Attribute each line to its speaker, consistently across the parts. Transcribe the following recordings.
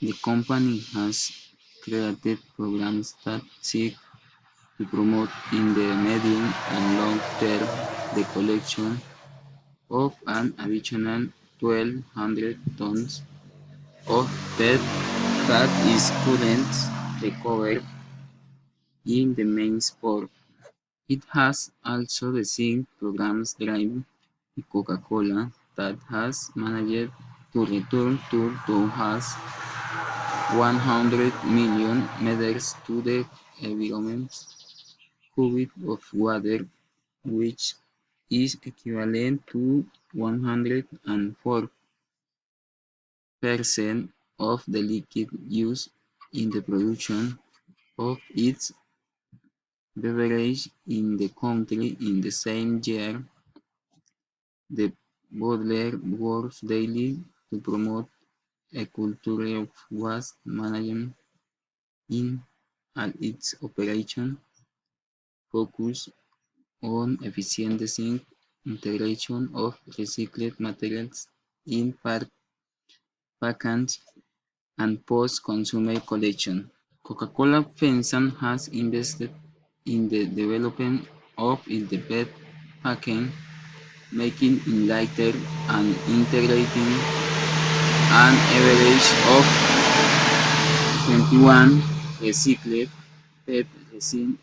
Speaker 1: The company has created programs that seek to promote in the medium and long term the collection of an additional 1,200 tons of PET that is currently recovered in the main port. It has also designed programs driven by Coca-Cola that has managed to return to has 100 million meters to the environment cubic of water, which is equivalent to 104% of the liquid used in the production of its beverage in the country. In the same year, the bottler works daily to promote a culture of waste management in all its operations, focused on efficient integration of recycled materials in packaging and post-consumer collection. Coca-Cola FEMSA has invested in the development of its PET packaging, making it lighter and integrating an average of 21 recycled PET resin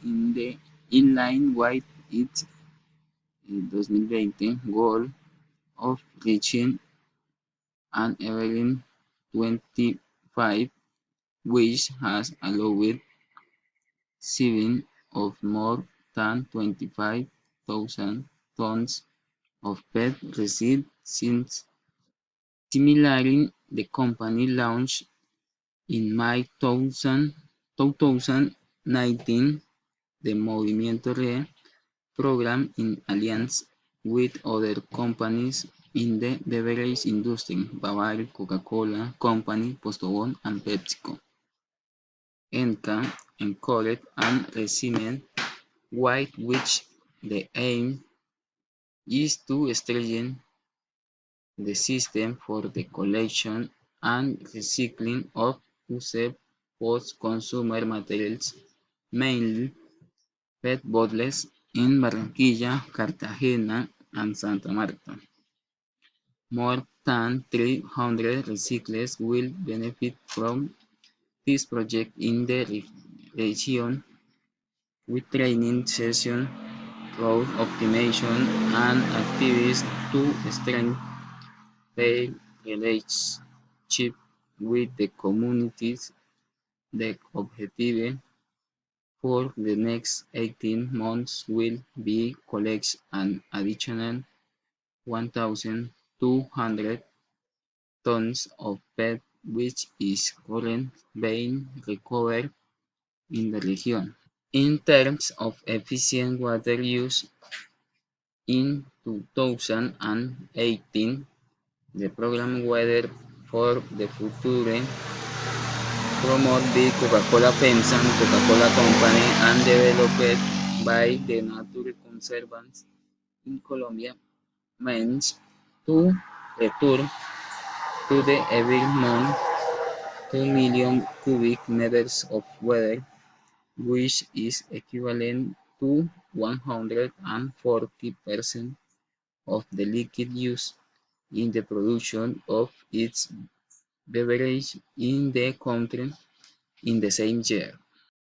Speaker 1: in line with its 2020 goal of reaching an average 25, which has allowed saving of more than 25,000 tons of PET resin since. Similarly, the company launched in May 2019 the Movimiento Re program in alliance with other companies in the beverage industry, Bavaria, Coca-Cola Company, Postobon, and PepsiCo. ENCA encouraged and received with which the aim is to strengthen the system for the collection and recycling of used post-consumer materials, mainly PET bottles in Barranquilla, Cartagena, and Santa Marta. More than 300 recyclers will benefit from this project in the region, with training sessions, route optimization, and activities to strengthen their relationship with the communities. The objective for the next 18 months will be collect an additional 1,200 tons of PET, which is currently being recovered in the region. In terms of efficient water use, in 2018, the program Weather for the Future, promoted by Coca-Cola FEMSA and Coca-Cola Company and developed by the Nature Conservancy in Colombia, means to return to the every month 2 million cubic meters of water, which is equivalent to 140% of the liquid used in the production of its beverage in the country in the same year.